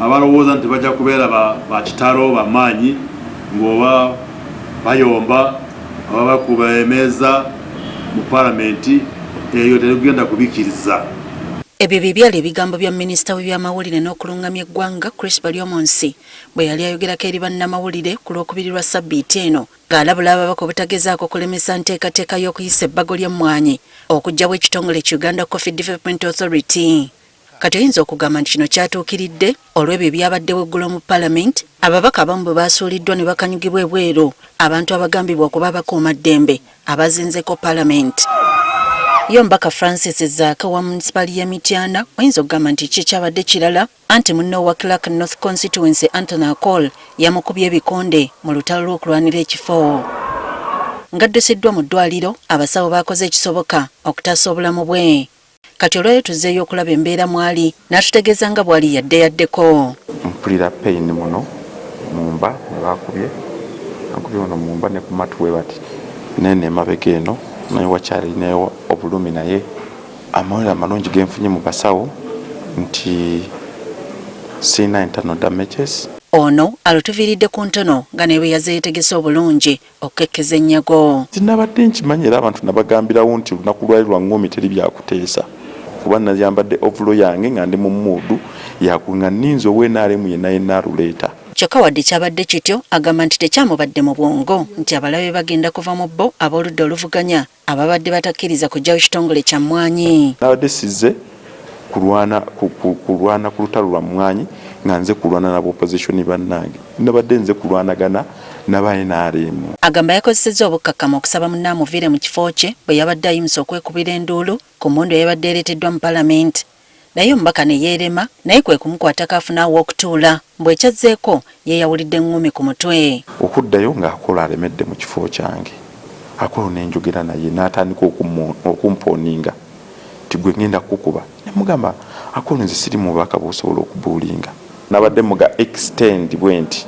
abalowooza nti bajja kubeera ba kitalo bamaanyi ng'oba bayomba oba bakuba emeeza mu paalamenti eyo tetugenda kubikkiriza. Ebyo byali ebigambo bya minisita w'ebyamawulire n'okulungamya eggwanga Chris Baryomunsi bwe yali ayogerako eri bannamawulire ku lwokubiri lwa ssabbiiti eno ng'alabula ababaka obutagezaako kulemesa nteekateeka y'okuyisa ebbago ly'emmwanyi okuggyawo ekitongole ki Uganda Coffee Development Authority. Kati oyinza okugamba nti kino kyatuukiridde olw'ebyo ebyabaddewo eggulo mu paalamenti, ababaka abamu bwe baasuuliddwa ne bakanyugibwa ebweru abantu abagambibwa okuba abakuumaddembe abazinzeko paalamenti. Yo mbaka Francis Zaaka wa municipali ya Mityana oyinza okugamba nti kyabadde kirala anti munno wa Clark North Constituency Anthony Akol yamukubye ebikonde mu lutalo lw'okulwanira ekifo. Ngaddesiddwa mu ddwaliro, abasawo baakoze ekisoboka okutaasa obulamu bwe. Kati olwayo tuzzeeyo okulaba embeera mwali n'atutegeeza nga bw'ali yaddeyaddeko. Mpulira pain muno mumba ne bakubye ono mumba ne ku matu we bati nene emabega eno naye wakyalinayo obulumi naye amawulire amalungi genfunye mu basawo nti sina internal damages. Ono alutuviiridde ku ntono nga ne bwe yazeetegese obulungi okukekkeza ennyago. Sinabadde nkimanyi era abantu nabagambirawo nti olunaku lwali lwa ngoomi teri byakuteesa kuba nayambadde ovulo yange nga ndi mu muudu yakunga nninza ow'enaalemu yenna aluleeta. Kyokka wadde kyabadde kityo agamba nti tekyamubadde mu bwongo nti abalabe bagenda kuva mu bbo ab'oludda oluvuganya ababadde batakkiriza kuggyawo ekitongole kya mmwanyi. Nabadde sizze kulwana ku lutalo lwa mmwanyi nga nze kulwana n'abopozitioni bannange, nabadde nze kulwanagana n'aba-NRM. Agamba yakozesezza obukkakkamu okusaba munnaamuviire mu kifo kye bwe yabadde ayimusa okwekubira enduulu ku mmundu eyabadde ereeteddwa mu paalamenti. Naye omubaka ne yeerema naye kwe kumukwatako afunaawo okutuula mbwe ekyazzeeko yeeyawulidde engumi ku mutwe. Okuddayo ng'akola alemedde mu kifo kyange Akola n'enjogera naye n'atandika okumpooninga nti gwe ngenda kukuba. Ne mugamba Akola nze siri mubaka bw'osobola okubuulinga. Nabadde muga extend bwe nti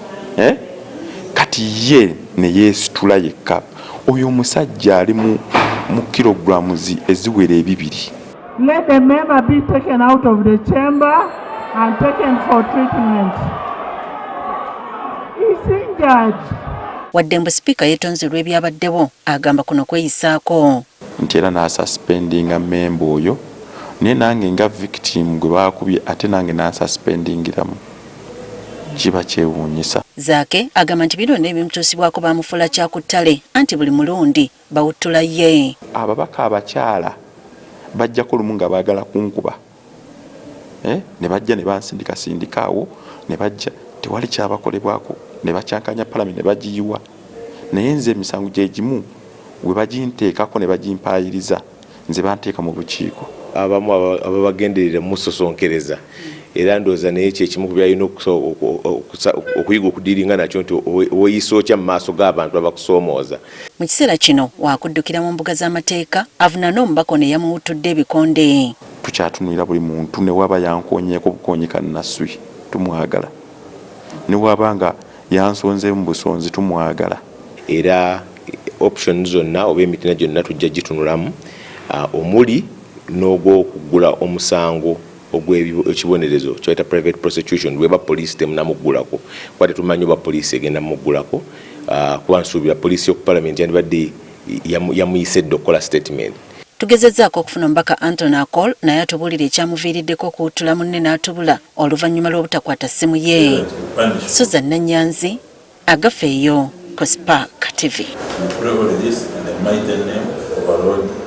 kati ye ne yeesitula yekka. Oyo omusajja ali mu kilograms eziwera 2. Let the member be taken out of the chamber and taken for treatment. He's injured. Wadde mbu sipiika yeetonze olw'ebyabaddewo agamba kuno kweyisaako. Nti era n'asuspendinga memba oyo naye nange nga victim gwe baakubye ate nange n'asuspendingiramu. Kiba kyewuunyisa. Zaake agamba nti bino n'ebimutuusibwako baamufuula kyakuttale anti buli mulundi bawuttula ye. Ababaka abakyala bajjako lumu nga baagala kunkuba ne bajja ne bansindikasindikaawo ne bajja tewali kyabakolebwako ne bakyankanya paalamenti ne bagiyiwa naye nze emisango gye gimu we baginteekako ne bagimpaayiriza nze banteeka mu bukiiko. Abamu ababagenderera musosonkereza era ndooza naye kyekimu ku byalina okuyiga okudiiringa nakyo nti oyisookya mu maaso g'abantu abakusoomooza. Mu kiseera kino waakuddukira mu mbuga z'amateeka avunaana omubaka ne yamuwuttudde ebikonde. Tukyatunulira buli muntu ne waba yankoonyeeko bukoonyi kannaswi tumwagala, ne waba nga yansonzeemu mu busonzi tumwagala. Era option zonna oba emitina gyonna tujja gitunulamu omuli n'ogw'okugula omusango ogw'ekibonerezo kyayita private prosecution weba poliisi temunamuggulako kuba tetumanyi oba poliisi egenda muggulako kuba nsuubira poliisi y'oku paalamenti yandibadde yamuyisedde okukola statement. Tugezezzaako okufuna omubaka Anthony Akol naye atubuulira ekyamuviiriddeko okuwuttula munne n'atubula oluvannyuma lw'obutakwata ssimu ye. Susan Nanyanzi, Agafeeyo, ku Spark TV.